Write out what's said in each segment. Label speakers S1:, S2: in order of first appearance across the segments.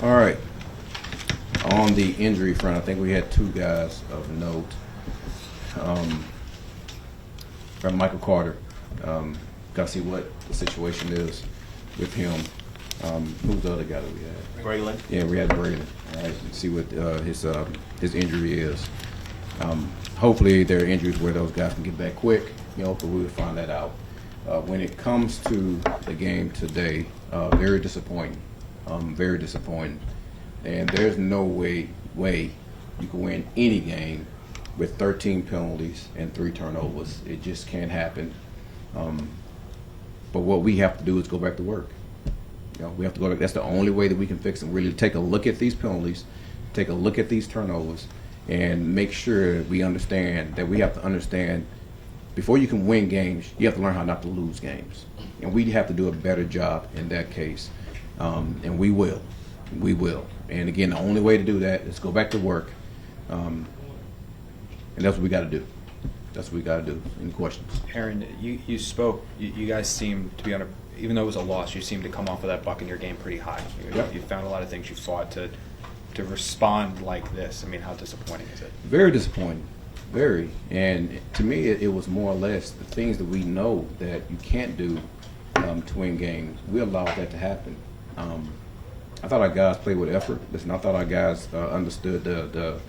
S1: All right. On the injury front, I think we had two guys of note. Michael Carter. Got to see what the situation is with him. Who's the other guy that we had?
S2: Braelon.
S1: Yeah, we had Braelon. All right, and see what his injury is. Hopefully, there are injuries where those guys can get back quick. But we will find that out. When it comes to the game today, very disappointing. Very disappointing. And there's no way you can win any game with 13 penalties and 3 turnovers. It just can't happen. But what we have to do is go back to work. We have to go back. That's the only way that we can fix them. Really take a look at these penalties, take a look at these turnovers, and make sure we understand that we have to understand before you can win games, you have to learn how not to lose games. And we have to do a better job in that case. And we will. We will. And again, the only way to do that is go back to work. And that's what we got to do. That's what we got to do. Any questions?
S3: Aaron, you spoke. You guys seem to be on a, even though it was a loss, you seem to come off of that Buccaneer game pretty high. You found a lot of things you fought to respond like this. I mean, how disappointing is it? Very disappointing. Very. And to me, it was more or less the things that we know that you can't do to win games. We allowed that to happen. I thought our guys played with effort. Listen, I thought our guys understood the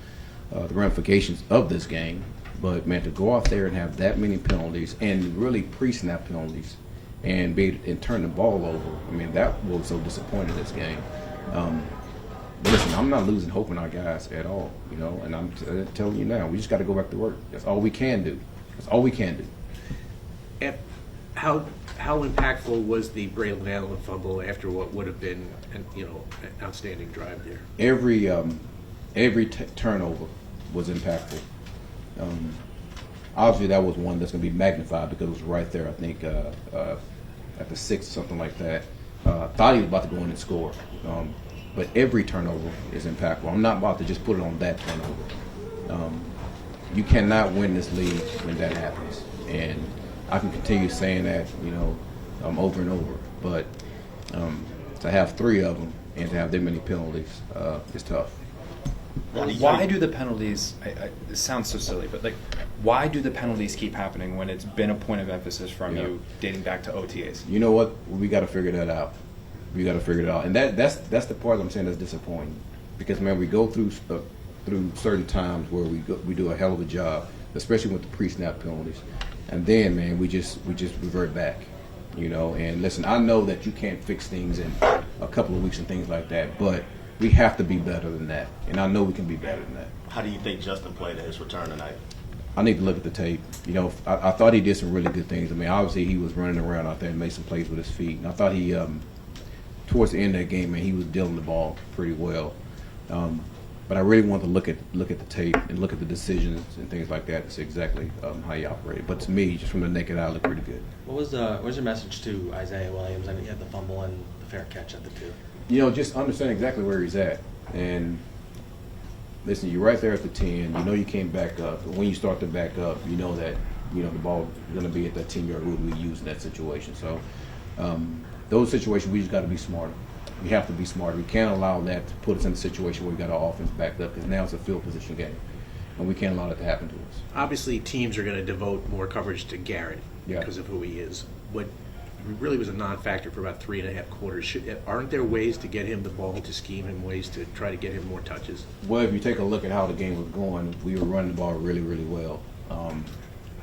S3: ramifications of this game. But, man, to go out there and have that many penalties and really pre-snap penalties and turn the ball over, I mean, that was so disappointing this game. But listen, I'm not losing hope in our guys at all, and I'm telling you now, we just got to go back to work. That's all we can do. That's all we can do.
S2: How impactful was the Braelon Allen fumble after what would have been an outstanding drive there?
S1: Every turnover was impactful. Obviously, that was one that's going to be magnified because it was right there, I think, at the 6th, something like that. Thought he was about to go in and score. But every turnover is impactful. I'm not about to just put it on that turnover. You cannot win this league when that happens. And I can continue saying that, over and over. But to have 3 of them and to have that many penalties is tough.
S3: Why do the penalties, it sounds so silly, but why do the penalties keep happening when it's been a point of emphasis from you dating back to OTAs?
S1: You know what? We got to figure that out. We got to figure it out. And that's the part I'm saying that's disappointing. Because, man, we go through certain times where we do a hell of a job, especially with the pre-snap penalties. And then, man, we just revert back, And listen, I know that you can't fix things in a couple of weeks and things like that, but we have to be better than that. And I know we can be better than that.
S4: How do you think Justin played at his return tonight?
S1: I need to look at the tape. I thought he did some really good things. I mean, obviously he was running around out there and made some plays with his feet. And I thought he, towards the end of that game, man, he was dealing the ball pretty well. But I really want to look at the tape and look at the decisions and things like that to see exactly how he operated. But to me, just from the naked eye, it looked pretty good.
S5: What was your message to Isaiah Williams? I mean, he had the fumble and the fair catch at the 2.
S1: Just understand exactly where he's at. And listen, you're right there at the 10. You came back up. But when you start to back up, you know that the ball is going to be at that 10-yard rule we use in that situation. So those situations, we just got to be smarter. We have to be smarter. We can't allow that to put us in a situation where we got our offense backed up because now it's a field position game. And we can't allow that to happen to us.
S2: Obviously, teams are going to devote more coverage to Garrett because of who he is. What really was a non-factor for about 3.5 quarters. Aren't there ways to get him the ball, to scheme him, ways to try to get him more touches?
S1: Well, if you take a look at how the game was going, we were running the ball really, really well.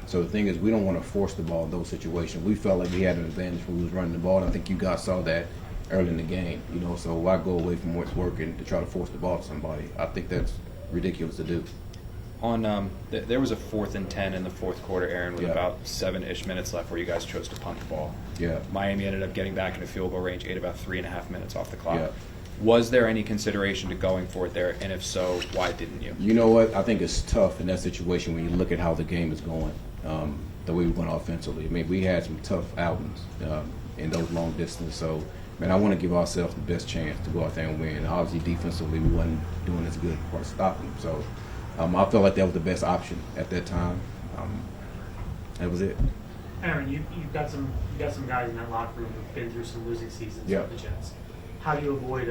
S1: So the thing is, we don't want to force the ball in those situations. We felt like we had an advantage when we was running the ball, and I think you guys saw that early in the game. So why go away from what's working to try to force the ball to somebody? I think that's ridiculous to do.
S3: There was a 4th and 10 in the 4th quarter, Aaron, with about 7-ish minutes left where you guys chose to punt the ball.
S1: Yeah.
S3: Miami ended up getting back into field goal range, ate about 3.5 minutes off the clock.
S1: Yeah.
S3: Was there any consideration to going for it there, and if so, why didn't you?
S1: You know what? I think it's tough in that situation when you look at how the game is going, the way we went offensively. I mean, we had some tough outings in those long distances. So, man, I want to give ourselves the best chance to go out there and win. Obviously, defensively, we wasn't doing as good for stopping them. So, I felt like that was the best option at that time. That was it.
S6: Aaron, you've got some guys in that locker room who've been through some losing seasons with the Jets. How do you avoid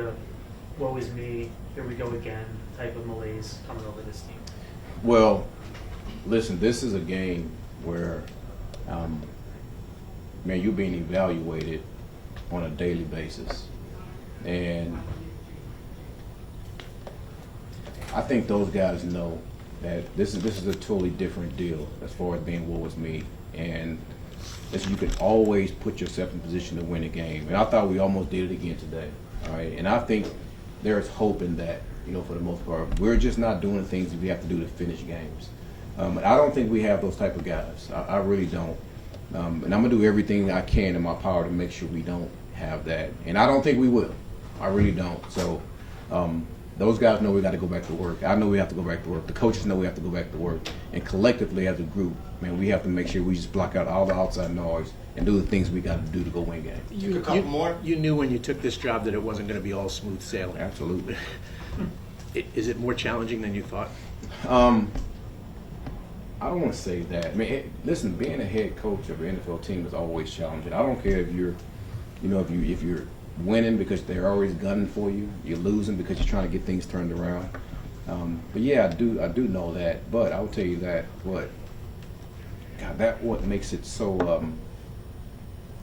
S6: woe is me, here we go again type of malaise coming over this team?
S1: Well, listen, this is a game where, man, you're being evaluated on a daily basis. And I think those guys know that this is a totally different deal as far as being woe is me. And listen, you can always put yourself in position to win a game. And I thought we almost did it again today. All right. And I think there's hope in that, for the most part. We're just not doing the things that we have to do to finish games. I don't think we have those type of guys. I really don't. And I'm going to do everything I can in my power to make sure we don't have that. And I don't think we will. I really don't. So those guys know we got to go back to work. I know we have to go back to work. The coaches know we have to go back to work. And collectively as a group, man, we have to make sure we just block out all the outside noise and do the things we got to do to go win games.
S4: A couple more.
S2: You knew when you took this job that it wasn't going to be all smooth sailing.
S1: Absolutely.
S2: Is it more challenging than you thought?
S1: I don't want to say that. I mean, listen, being a head coach of an NFL team is always challenging. I don't care if you're, if you're winning because they're always gunning for you, you're losing because you're trying to get things turned around. But yeah, I do know that. But I will tell you that what makes it so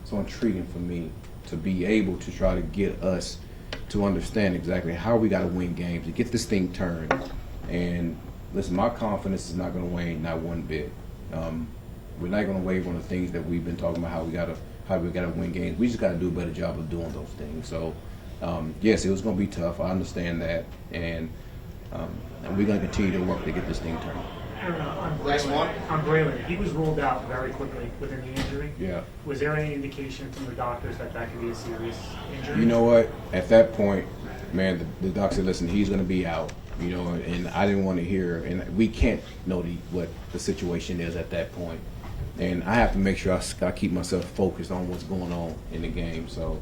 S1: so intriguing for me to be able to try to get us to understand exactly how we got to win games, to get this thing turned. And listen, my confidence is not going to wane, not one bit. We're not going to waver on the things that we've been talking about, how we got to win games. We just got to do a better job of doing those things. So, yes, it was going to be tough. I understand that, and we're going to continue to work to get this thing turned.
S4: Next one.
S6: On Braelon, he was ruled out very quickly within the injury.
S1: Yeah.
S6: Was there any indication from the doctors that could be a serious injury?
S1: You know what? At that point, man, the doctor said, listen, he's going to be out. And I didn't want to hear, and we can't know what the situation is at that point. And I have to make sure I keep myself focused on what's going on in the game. So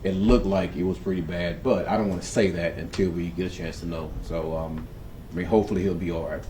S1: it looked like it was pretty bad, but I don't want to say that until we get a chance to know. So, hopefully he'll be all right.